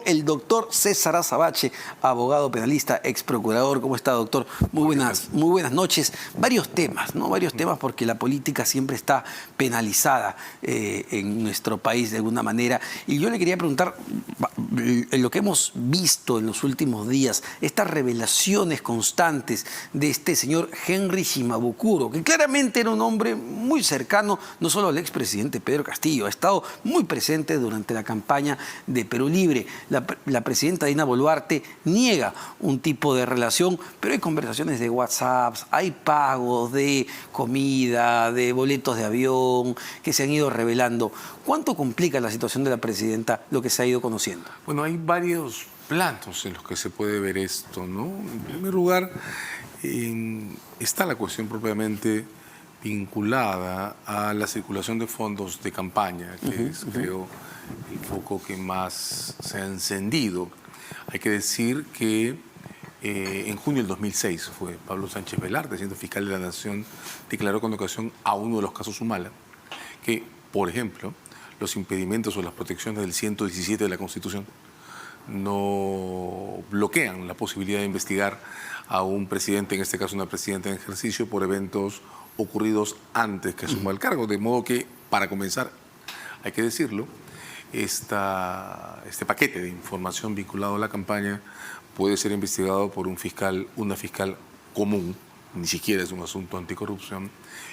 el doctor César Azabache, abogado penalista, ex procurador. ¿Cómo está, doctor? Muy buenas noches. Varios temas, ¿no? Varios temas porque la política siempre está penalizada en nuestro país de alguna manera. Y yo le quería preguntar, lo que hemos visto en los últimos días, estas revelaciones constantes de este señor Henry Shimabukuro, que claramente era un hombre muy cercano, no solo al expresidente Pedro Castillo, ha estado muy presente durante la campaña de Perú Libre. La presidenta Dina Boluarte niega un tipo de relación, pero hay conversaciones de WhatsApp, hay pagos de comida, de boletos de avión que se han ido revelando. ¿Cuánto complica la situación de la presidenta lo que se ha ido conociendo? Bueno, hay varios planos en los que se puede ver esto, ¿no? En primer lugar, está la cuestión propiamente vinculada a la circulación de fondos de campaña, que es, creo, el foco que más se ha encendido. Hay que decir que en junio del 2006 fue Pablo Sánchez Velarde, siendo fiscal de la Nación, declaró con ocasión a uno de los casos Humala que, por ejemplo, los impedimentos o las protecciones del 117 de la Constitución no bloquean la posibilidad de investigar a un presidente, en este caso una presidenta en ejercicio, por eventos ocurridos antes que asuma el cargo. De modo que, para comenzar, hay que decirlo, este paquete de información vinculado a la campaña puede ser investigado por un fiscal, una fiscal común, ni siquiera es un asunto anticorrupción,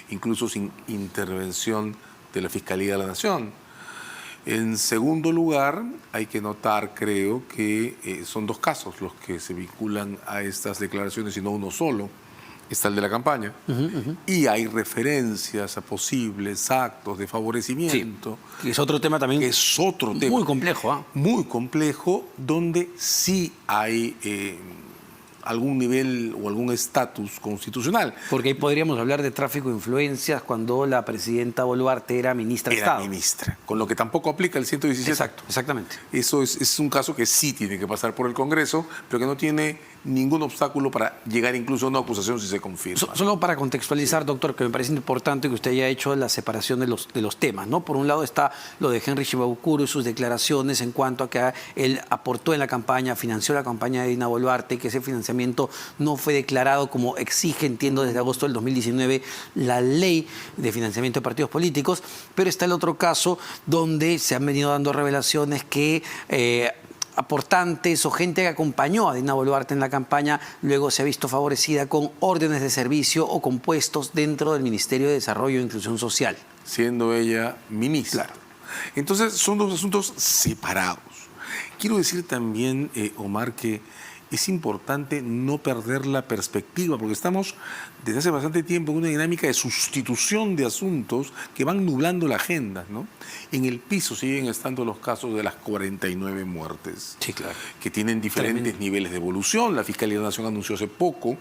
incluso sin intervención de la Fiscalía de la Nación. En segundo lugar, hay que notar, creo, que son dos casos los que se vinculan a estas declaraciones y no uno solo. Está el de la campaña y hay referencias a posibles actos de favorecimiento. Sí, es otro tema también. Es otro tema. Muy complejo, ¿eh? Muy complejo, donde sí hay algún nivel o algún estatus constitucional. Porque ahí podríamos hablar de tráfico de influencias cuando la presidenta Boluarte era ministra de Estado. Era ministra, con lo que tampoco aplica el 117. Exacto, exactamente. Eso es un caso que sí tiene que pasar por el Congreso, pero que no tiene ningún obstáculo para llegar incluso a una acusación si se confirma. Solo para contextualizar, doctor, que me parece importante que usted haya hecho la separación de los temas, ¿no? Por un lado está lo de Henry Shimabukuro y sus declaraciones en cuanto a que él aportó en la campaña, financió la campaña de Dina Boluarte, que ese financiamiento no fue declarado como exige, entiendo, desde agosto del 2019 la ley de financiamiento de partidos políticos, pero está el otro caso donde se han venido dando revelaciones que aportantes o gente que acompañó a Dina Boluarte en la campaña luego se ha visto favorecida con órdenes de servicio o con puestos dentro del Ministerio de Desarrollo e Inclusión Social. Siendo ella ministra. Claro. Entonces son dos asuntos separados. Quiero decir también, Omar, que es importante no perder la perspectiva, porque estamos desde hace bastante tiempo en una dinámica de sustitución de asuntos que van nublando la agenda, ¿no? En el piso siguen estando los casos de las 49 muertes, sí, claro, que tienen diferentes niveles de evolución. La Fiscalía de la Nación anunció hace poco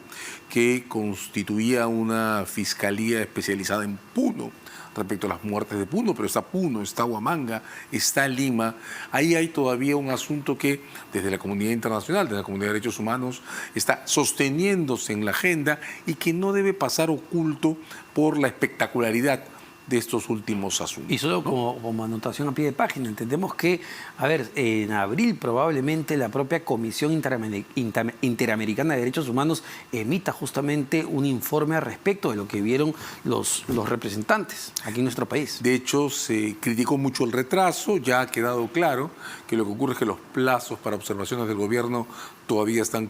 que constituía una fiscalía especializada en Puno, respecto a las muertes de Puno, pero está Puno, está Huamanga, está Lima. Ahí hay todavía un asunto que desde la comunidad internacional, desde la comunidad de derechos humanos, está sosteniéndose en la agenda y que no debe pasar oculto por la espectacularidad de estos últimos asuntos. Y solo como anotación a pie de página, entendemos que, a ver, en abril probablemente la propia Comisión Interamericana de Derechos Humanos emita justamente un informe al respecto de lo que vieron los representantes aquí en nuestro país. De hecho, se criticó mucho el retraso, ya ha quedado claro que lo que ocurre es que los plazos para observaciones del gobierno todavía están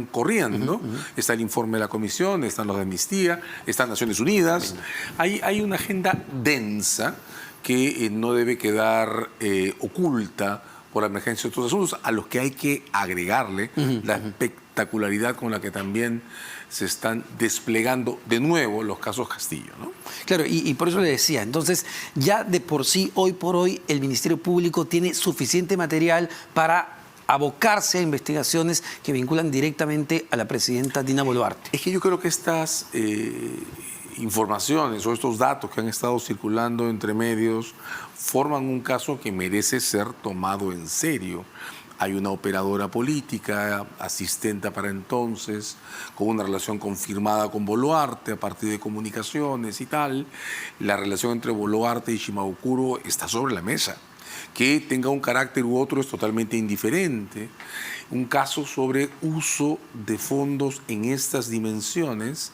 corriendo. Está el informe de la Comisión, están los de Amnistía, están Naciones Unidas. Hay una agenda densa que no debe quedar oculta por la emergencia de estos asuntos, a los que hay que agregarle la espectacularidad con la que también se están desplegando de nuevo los casos Castillo, ¿no? Claro, y por eso le decía, entonces ya de por sí, hoy por hoy, el Ministerio Público tiene suficiente material para abocarse a investigaciones que vinculan directamente a la presidenta Dina Boluarte. Es que yo creo que estas informaciones o estos datos que han estado circulando entre medios forman un caso que merece ser tomado en serio. Hay una operadora política, asistenta para entonces, con una relación confirmada con Boluarte a partir de comunicaciones y tal. La relación entre Boluarte y Shimabukuro está sobre la mesa. Que tenga un carácter u otro es totalmente indiferente. Un caso sobre uso de fondos en estas dimensiones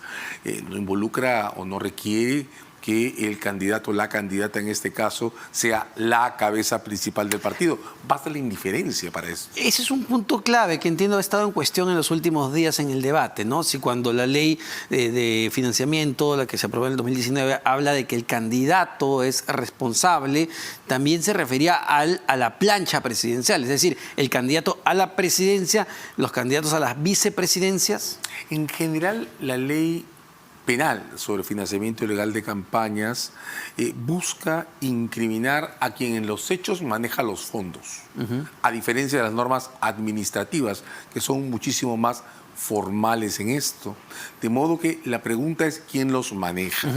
no involucra o no requiere que el candidato o la candidata en este caso sea la cabeza principal del partido. Basta la indiferencia para eso. Ese es un punto clave que entiendo ha estado en cuestión en los últimos días en el debate, ¿no? Si cuando la ley de financiamiento, la que se aprobó en el 2019, habla de que el candidato es responsable, también se refería a la plancha presidencial, es decir, el candidato a la presidencia, los candidatos a las vicepresidencias. En general, la ley penal sobre financiamiento ilegal de campañas busca incriminar a quien en los hechos maneja los fondos, a diferencia de las normas administrativas, que son muchísimo más formales en esto. De modo que la pregunta es quién los maneja.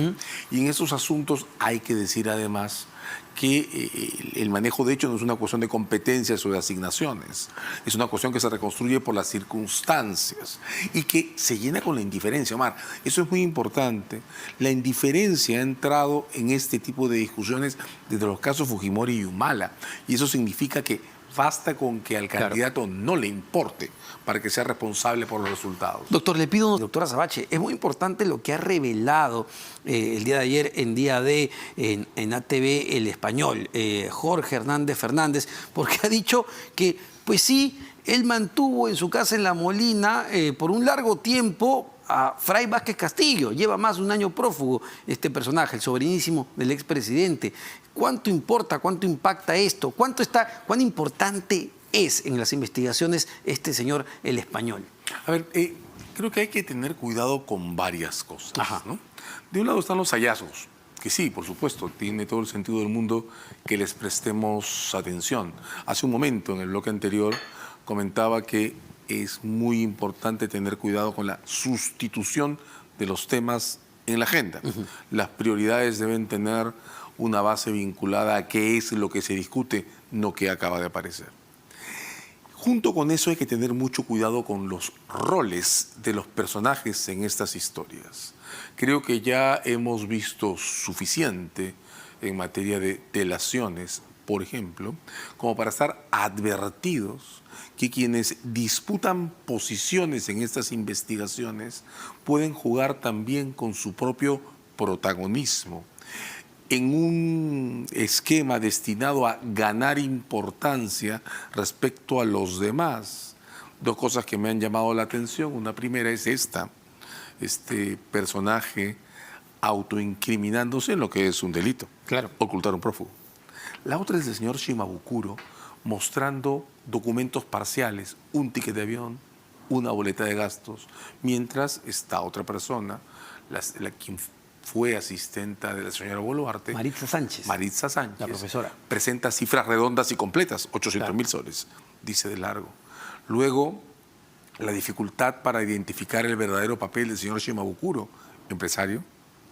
Y en esos asuntos hay que decir además que el manejo de hecho no es una cuestión de competencias o de asignaciones, es una cuestión que se reconstruye por las circunstancias y que se llena con la indiferencia. Omar, eso es muy importante. La indiferencia ha entrado en este tipo de discusiones desde los casos Fujimori y Humala, y eso significa que basta con que al candidato no le importe para que sea responsable por los resultados. Doctor, le pido, doctora Sabache, es muy importante lo que ha revelado el día de ayer en Día D en ATV El Español, Jorge Hernández Fernández, porque ha dicho que, pues sí, él mantuvo en su casa en La Molina por un largo tiempo a Fray Vázquez Castillo. Lleva más de un año prófugo este personaje, el sobrinísimo del expresidente. ¿Cuánto importa, cuánto impacta esto? ¿Cuán importante es en las investigaciones este señor El Español? A ver, creo que hay que tener cuidado con varias cosas, ¿no? De un lado están los hallazgos, que sí, por supuesto, tiene todo el sentido del mundo que les prestemos atención. Hace un momento, en el bloque anterior, comentaba que es muy importante tener cuidado con la sustitución de los temas en la agenda. Las prioridades deben tener una base vinculada a qué es lo que se discute, no qué acaba de aparecer. Junto con eso hay que tener mucho cuidado con los roles de los personajes en estas historias. Creo que ya hemos visto suficiente en materia de delaciones, por ejemplo, como para estar advertidos que quienes disputan posiciones en estas investigaciones pueden jugar también con su propio protagonismo en un esquema destinado a ganar importancia respecto a los demás. Dos cosas que me han llamado la atención. Una primera es este personaje autoincriminándose en lo que es un delito, claro, ocultar un prófugo. La otra es el señor Shimabukuro mostrando documentos parciales, un ticket de avión, una boleta de gastos, mientras esta otra persona, quien fue asistenta de la señora Boluarte, Maritza Sánchez, la profesora, presenta cifras redondas y completas, 800.000 soles, dice de largo. Luego, la dificultad para identificar el verdadero papel del señor Shimabukuro, empresario,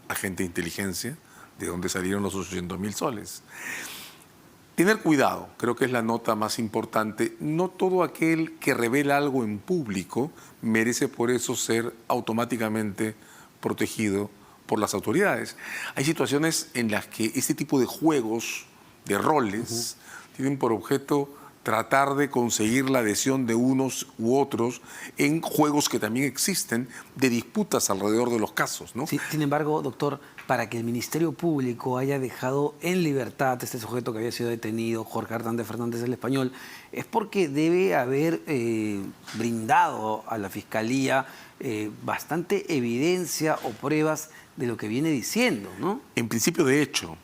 agente de inteligencia, de dónde salieron los 800.000 soles. Tener cuidado, creo que es la nota más importante. No todo aquel que revela algo en público merece por eso ser automáticamente protegido por las autoridades. Hay situaciones en las que este tipo de juegos, de roles, tienen por objeto tratar de conseguir la adhesión de unos u otros en juegos que también existen de disputas alrededor de los casos, ¿no? Sí, sin embargo, doctor, para que el Ministerio Público haya dejado en libertad a este sujeto que había sido detenido, Jorge Hernández Fernández El Español, es porque debe haber brindado a la Fiscalía bastante evidencia o pruebas de lo que viene diciendo, ¿no? En principio, de hecho.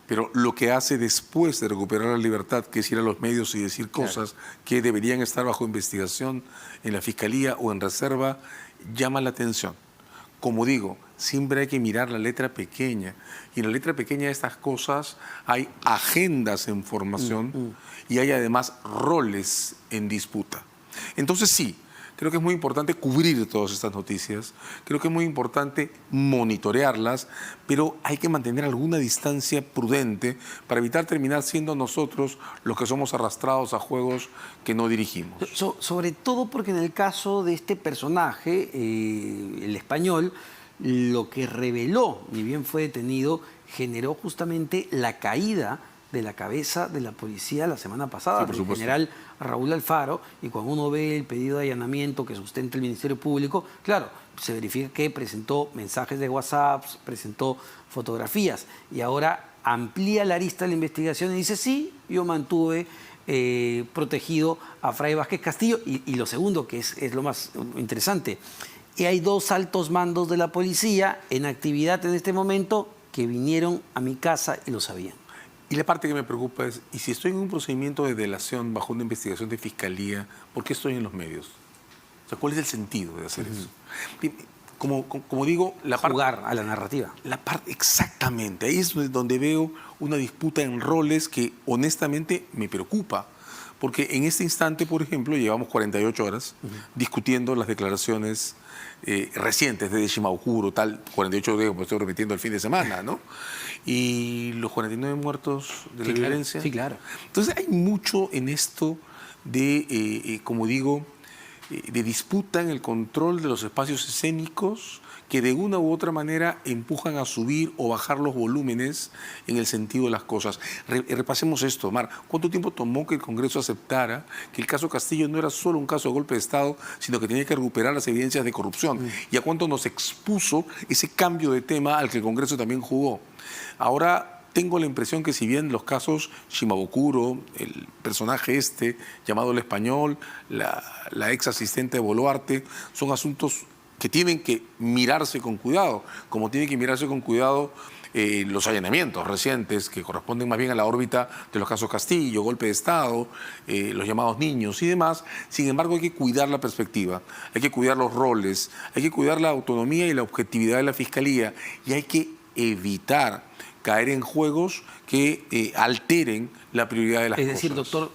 Pero lo que hace después de recuperar la libertad, que es ir a los medios y decir cosas que deberían estar bajo investigación en la Fiscalía o en reserva, llama la atención. Como digo, siempre hay que mirar la letra pequeña. Y en la letra pequeña de estas cosas hay agendas en formación y hay además roles en disputa. Entonces sí, creo que es muy importante cubrir todas estas noticias, creo que es muy importante monitorearlas, pero hay que mantener alguna distancia prudente para evitar terminar siendo nosotros los que somos arrastrados a juegos que no dirigimos. Sobre todo porque en el caso de este personaje, El Español, lo que reveló, ni bien fue detenido, generó justamente la caída de la cabeza de la policía la semana pasada, Sí, por del supuesto. general Raúl Alfaro, y cuando uno ve el pedido de allanamiento que sustenta el Ministerio Público, claro, se verifica que presentó mensajes de WhatsApp, presentó fotografías, y ahora amplía la arista de la investigación y dice, sí, yo mantuve protegido a Fray Vázquez Castillo. Y lo segundo, que es lo más interesante, y hay 2 altos mandos de la policía en actividad en este momento que vinieron a mi casa y lo sabían. Y la parte que me preocupa es, ¿y si estoy en un procedimiento de delación bajo una investigación de fiscalía, por qué estoy en los medios? O sea, ¿cuál es el sentido de hacer eso? Bien, como digo, la parte... Jugar a la narrativa. La parte, exactamente, ahí es donde veo una disputa en roles que honestamente me preocupa, porque en este instante, por ejemplo, llevamos 48 horas discutiendo las declaraciones recientes de Shimabukuro, tal, 48 horas, como estoy repitiendo el fin de semana, ¿no? Y los 49 muertos de la violencia. Sí, claro. Entonces hay mucho en esto de, como digo, de disputa en el control de los espacios escénicos que de una u otra manera empujan a subir o bajar los volúmenes en el sentido de las cosas. Repasemos esto, Omar. ¿Cuánto tiempo tomó que el Congreso aceptara que el caso Castillo no era solo un caso de golpe de Estado, sino que tenía que recuperar las evidencias de corrupción? ¿Y a cuánto nos expuso ese cambio de tema al que el Congreso también jugó? Ahora tengo la impresión que si bien los casos Shimabukuro, el personaje llamado el Español, la ex asistente de Boluarte, son asuntos que tienen que mirarse con cuidado, como tienen que mirarse con cuidado los allanamientos recientes que corresponden más bien a la órbita de los casos Castillo, golpe de Estado, los llamados niños y demás. Sin embargo, hay que cuidar la perspectiva, hay que cuidar los roles, hay que cuidar la autonomía y la objetividad de la Fiscalía y hay que evitar caer en juegos que alteren la prioridad de las cosas. Es decir, doctor,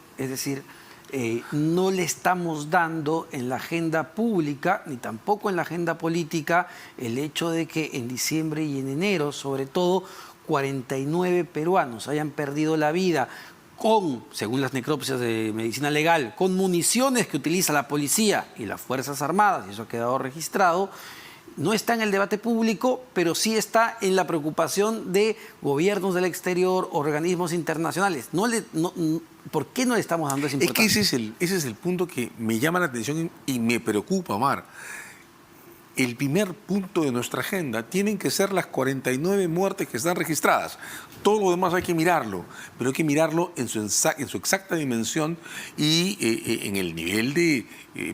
no le estamos dando en la agenda pública, ni tampoco en la agenda política, el hecho de que en diciembre y en enero, sobre todo, 49 peruanos hayan perdido la vida con, según las necropsias de medicina legal, con municiones que utiliza la policía y las Fuerzas Armadas, y eso ha quedado registrado. No está en el debate público, pero sí está en la preocupación de gobiernos del exterior, organismos internacionales. ¿Por qué no le estamos dando esa importancia? Es que ese es el punto que me llama la atención y me preocupa, Omar. El primer punto de nuestra agenda tienen que ser las 49 muertes que están registradas. Todo lo demás hay que mirarlo, pero hay que mirarlo en su exacta dimensión y en el nivel de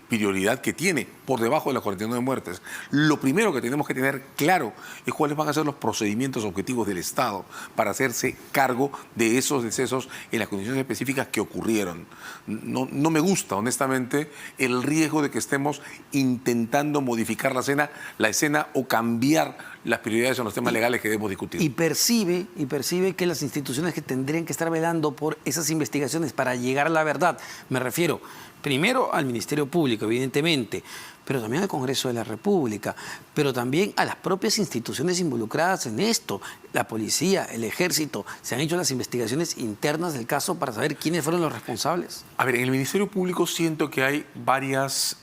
prioridad que tiene, por debajo de las 49 muertes. Lo primero que tenemos que tener claro es cuáles van a ser los procedimientos objetivos del Estado para hacerse cargo de esos decesos en las condiciones específicas que ocurrieron. No me gusta, honestamente, el riesgo de que estemos intentando modificar la escena o cambiar las prioridades en los temas legales que debemos discutir. Y percibe que las instituciones que tendrían que estar velando por esas investigaciones para llegar a la verdad, me refiero primero al Ministerio Público, evidentemente, pero también al Congreso de la República, pero también a las propias instituciones involucradas en esto. La policía, el ejército, se han hecho las investigaciones internas del caso para saber quiénes fueron los responsables. A ver, en el Ministerio Público siento que hay varias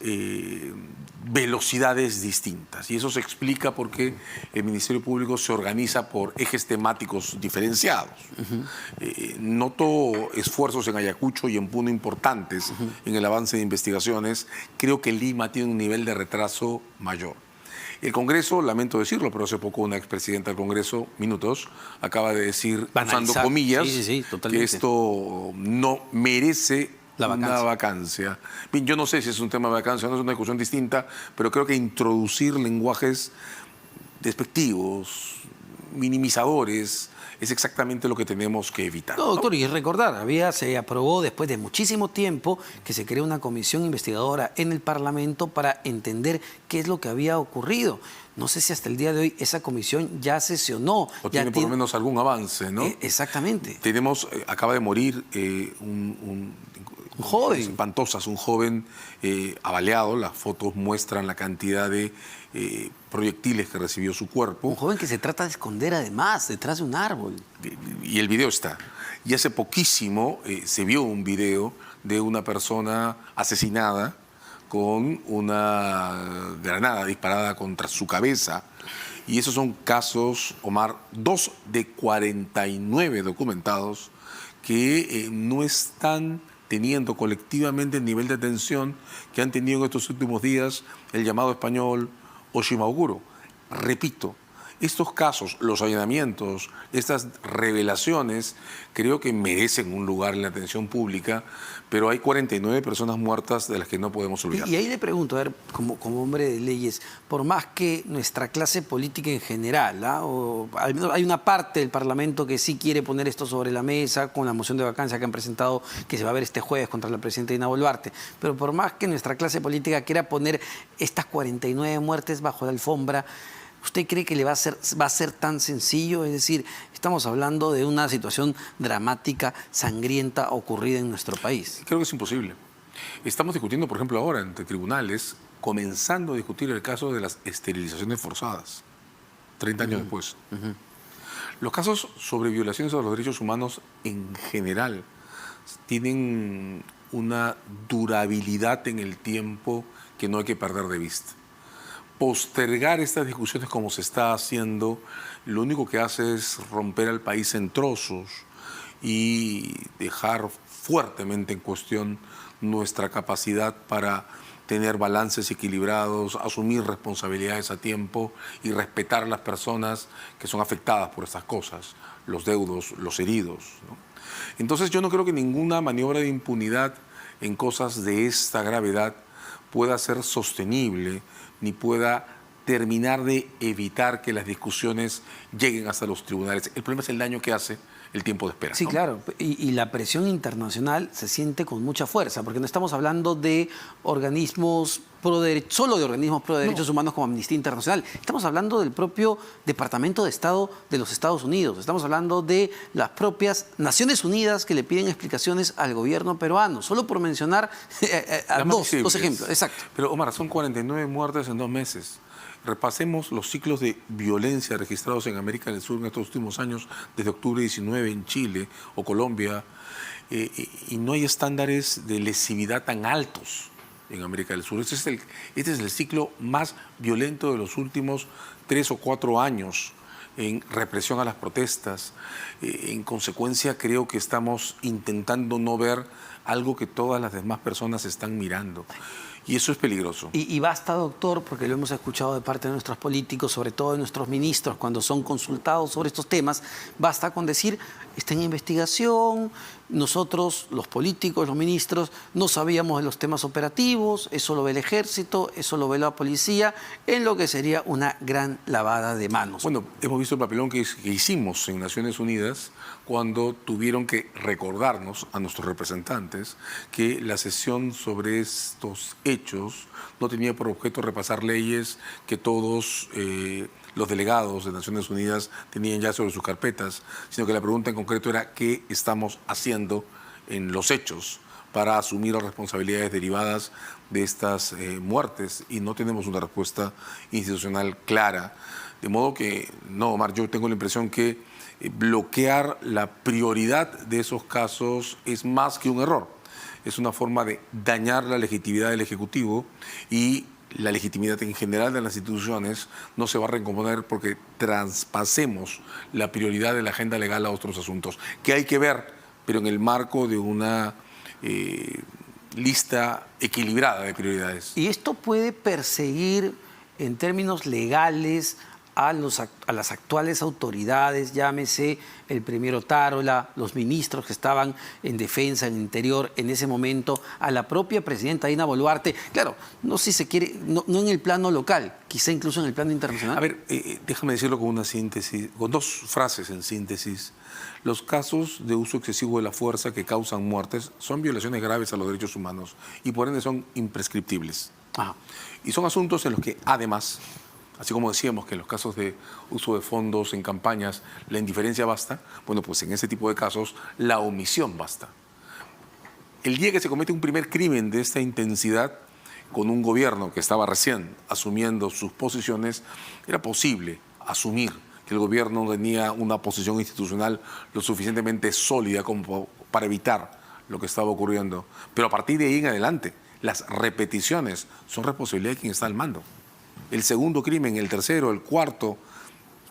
velocidades distintas y eso se explica porque el Ministerio Público se organiza por ejes temáticos diferenciados. Noto esfuerzos en Ayacucho y en Puno importantes en el avance de investigaciones. Creo que Lima tiene un nivel de retraso mayor. El Congreso, lamento decirlo, pero hace poco una expresidenta del Congreso, Minutos, acaba de decir, usando comillas, que esto no merece una vacancia. Bien, yo no sé si es un tema de vacancia o no, es una discusión distinta, pero creo que introducir lenguajes despectivos, minimizadores, es exactamente lo que tenemos que evitar. No, doctor, y recordar, se aprobó después de muchísimo tiempo que se creó una comisión investigadora en el Parlamento para entender qué es lo que había ocurrido. No sé si hasta el día de hoy esa comisión ya sesionó. O tiene por lo menos algún avance, ¿no? Exactamente. Acaba de morir un joven. Espantosas, un joven avaleado. Las fotos muestran la cantidad de proyectiles que recibió su cuerpo. Un joven que se trata de esconder además, detrás de un árbol. Y el video está. Y hace poquísimo se vio un video de una persona asesinada con una granada disparada contra su cabeza. Y esos son casos, Omar, 2 de 49 documentados que no están teniendo colectivamente el nivel de atención que han tenido en estos últimos días el llamado español o Shimabukuro. Repito, estos casos, los allanamientos, estas revelaciones, creo que merecen un lugar en la atención pública, pero hay 49 personas muertas de las que no podemos olvidar. Y ahí le pregunto, a ver, como hombre de leyes, por más que nuestra clase política en general, o al menos hay una parte del Parlamento que sí quiere poner esto sobre la mesa con la moción de vacancia que han presentado, que se va a ver este jueves contra la presidenta Dina Boluarte, pero por más que nuestra clase política quiera poner estas 49 muertes bajo la alfombra, ¿usted cree que va a ser tan sencillo? Es decir, estamos hablando de una situación dramática, sangrienta, ocurrida en nuestro país. Creo que es imposible. Estamos discutiendo, por ejemplo, ahora ante tribunales, comenzando a discutir el caso de las esterilizaciones forzadas, 30 años después. Los casos sobre violaciones a los derechos humanos en general tienen una durabilidad en el tiempo que no hay que perder de vista. Postergar estas discusiones como se está haciendo, lo único que hace es romper al país en trozos y dejar fuertemente en cuestión nuestra capacidad para tener balances equilibrados, asumir responsabilidades a tiempo y respetar a las personas que son afectadas por estas cosas, los deudos, los heridos, ¿no? Entonces yo no creo que ninguna maniobra de impunidad en cosas de esta gravedad pueda ser sostenible ni pueda terminar de evitar que las discusiones lleguen hasta los tribunales. El problema es el daño que hace el tiempo de espera. Sí, ¿no? claro. Y la presión internacional se siente con mucha fuerza, porque no estamos hablando de organismos solo de organismos pro derechos humanos como Amnistía Internacional. Estamos hablando del propio Departamento de Estado de los Estados Unidos. Estamos hablando de las propias Naciones Unidas que le piden explicaciones al gobierno peruano. Solo por mencionar dos ejemplos. Exacto. Pero, Omar, son 49 muertes en 2 meses. Repasemos los ciclos de violencia registrados en América del Sur en estos últimos años, desde octubre 19 en Chile o Colombia, y no hay estándares de lesividad tan altos en América del Sur. Este es el ciclo más violento de los últimos 3 o 4 años en represión a las protestas. En consecuencia, creo que estamos intentando no ver algo que todas las demás personas están mirando. Y eso es peligroso. Y basta, doctor, porque lo hemos escuchado de parte de nuestros políticos, sobre todo de nuestros ministros, cuando son consultados sobre estos temas, basta con decir, está en investigación, nosotros, los políticos, los ministros, no sabíamos de los temas operativos, eso lo ve el ejército, eso lo ve la policía, en lo que sería una gran lavada de manos. Bueno, hemos visto el papelón que hicimos en Naciones Unidas cuando tuvieron que recordarnos a nuestros representantes que la sesión sobre estos hechos no tenía por objeto repasar leyes que todos los delegados de Naciones Unidas tenían ya sobre sus carpetas, sino que la pregunta en concreto era qué estamos haciendo en los hechos para asumir las responsabilidades derivadas de estas muertes, y no tenemos una respuesta institucional clara. De modo que, no, Omar, yo tengo la impresión que bloquear la prioridad de esos casos es más que un error. Es una forma de dañar la legitimidad del Ejecutivo, y la legitimidad en general de las instituciones no se va a recomponer porque traspasemos la prioridad de la agenda legal a otros asuntos, que hay que ver, pero en el marco de una lista equilibrada de prioridades. ¿Y esto puede perseguir en términos legales a las actuales autoridades, llámese el primer Otárola, los ministros que estaban en defensa, en interior en ese momento, a la propia presidenta Dina Boluarte? Claro, no si se quiere, no en el plano local, quizá incluso en el plano internacional. A ver, déjame decirlo con una síntesis, con 2 frases en síntesis. Los casos de uso excesivo de la fuerza que causan muertes son violaciones graves a los derechos humanos y por ende son imprescriptibles. Ajá. Y son asuntos en los que además, así como decíamos que en los casos de uso de fondos en campañas la indiferencia basta, bueno, pues en ese tipo de casos la omisión basta. El día que se comete un primer crimen de esta intensidad con un gobierno que estaba recién asumiendo sus posiciones, era posible asumir que el gobierno tenía una posición institucional lo suficientemente sólida como para evitar lo que estaba ocurriendo. Pero a partir de ahí en adelante, las repeticiones son responsabilidad de quien está al mando. El segundo crimen, el tercero, el cuarto,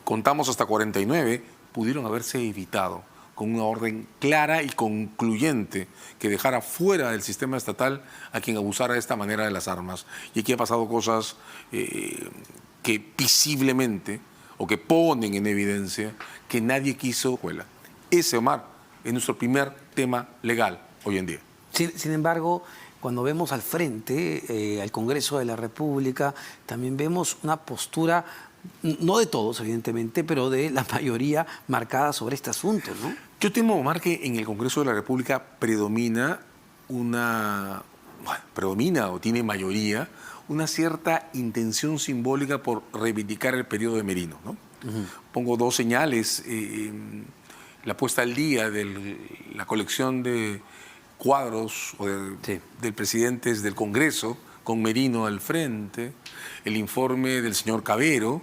contamos hasta 49, pudieron haberse evitado con una orden clara y concluyente que dejara fuera del sistema estatal a quien abusara de esta manera de las armas. Y aquí ha pasado cosas que visiblemente o que ponen en evidencia que nadie quiso escuela. Ese, Omar, es nuestro primer tema legal hoy en día. Sin embargo, cuando vemos al frente, al Congreso de la República, también vemos una postura, no de todos, evidentemente, pero de la mayoría marcada sobre este asunto, ¿no? Yo temo, Omar, que en el Congreso de la República predomina o tiene mayoría una cierta intención simbólica por reivindicar el periodo de Merino, ¿no? Pongo dos señales. La puesta al día de la colección de cuadros del presidente del Congreso, con Merino al frente, el informe del señor Cavero,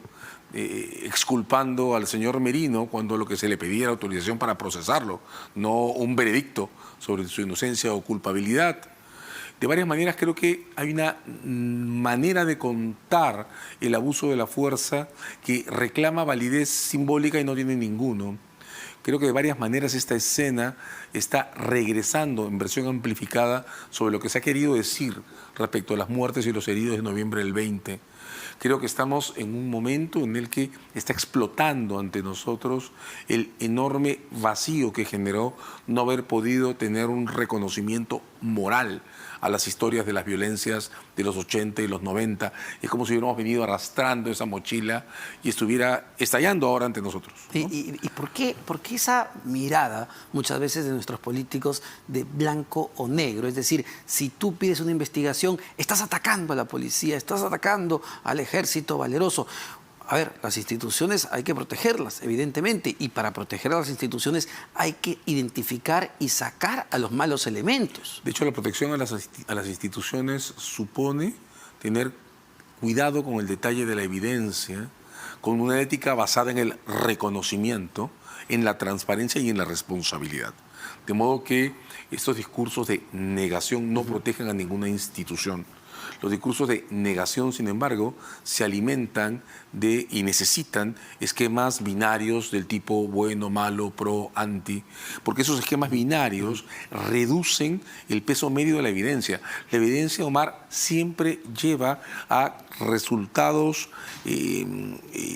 exculpando al señor Merino cuando lo que se le pedía era autorización para procesarlo, no un veredicto sobre su inocencia o culpabilidad. De varias maneras creo que hay una manera de contar el abuso de la fuerza que reclama validez simbólica y no tiene ninguno. Creo que de varias maneras esta escena está regresando en versión amplificada sobre lo que se ha querido decir respecto a las muertes y los heridos de noviembre del 20. Creo que estamos en un momento en el que está explotando ante nosotros el enorme vacío que generó no haber podido tener un reconocimiento moral a las historias de las violencias de los 80 y los 90. Es como si hubiéramos venido arrastrando esa mochila y estuviera estallando ahora ante nosotros, ¿no? ¿Y por qué esa mirada muchas veces de nuestros políticos de blanco o negro? Es decir, si tú pides una investigación, estás atacando a la policía, estás atacando al ejército valeroso. A ver, las instituciones hay que protegerlas, evidentemente, y para proteger a las instituciones hay que identificar y sacar a los malos elementos. De hecho, la protección a las instituciones supone tener cuidado con el detalle de la evidencia, con una ética basada en el reconocimiento, en la transparencia y en la responsabilidad. De modo que estos discursos de negación no protegen a ninguna institución. Los discursos de negación, sin embargo, se alimentan de y necesitan esquemas binarios del tipo bueno, malo, pro, anti, porque esos esquemas binarios reducen el peso medio de la evidencia. La evidencia, Omar, siempre lleva a resultados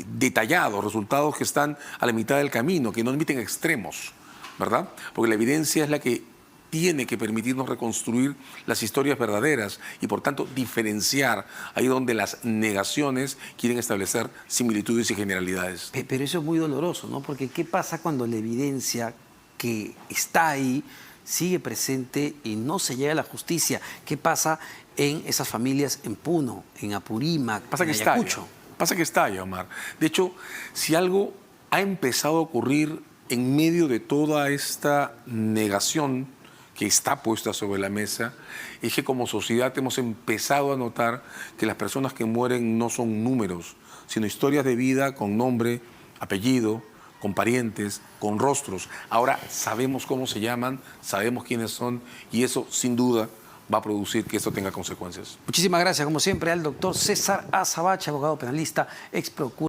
detallados, resultados que están a la mitad del camino, que no admiten extremos, ¿verdad? Porque la evidencia es la que tiene que permitirnos reconstruir las historias verdaderas y, por tanto, diferenciar ahí donde las negaciones quieren establecer similitudes y generalidades. Pero eso es muy doloroso, ¿no? Porque ¿qué pasa cuando la evidencia que está ahí sigue presente y no se llega a la justicia? ¿Qué pasa en esas familias en Puno, en Apurímac, en Ayacucho? Pasa que estalla, Omar. De hecho, si algo ha empezado a ocurrir en medio de toda esta negación que está puesta sobre la mesa, es que como sociedad hemos empezado a notar que las personas que mueren no son números, sino historias de vida con nombre, apellido, con parientes, con rostros. Ahora sabemos cómo se llaman, sabemos quiénes son, y eso sin duda va a producir que esto tenga consecuencias. Muchísimas gracias, como siempre, al doctor César Azabache, abogado penalista, ex procurador.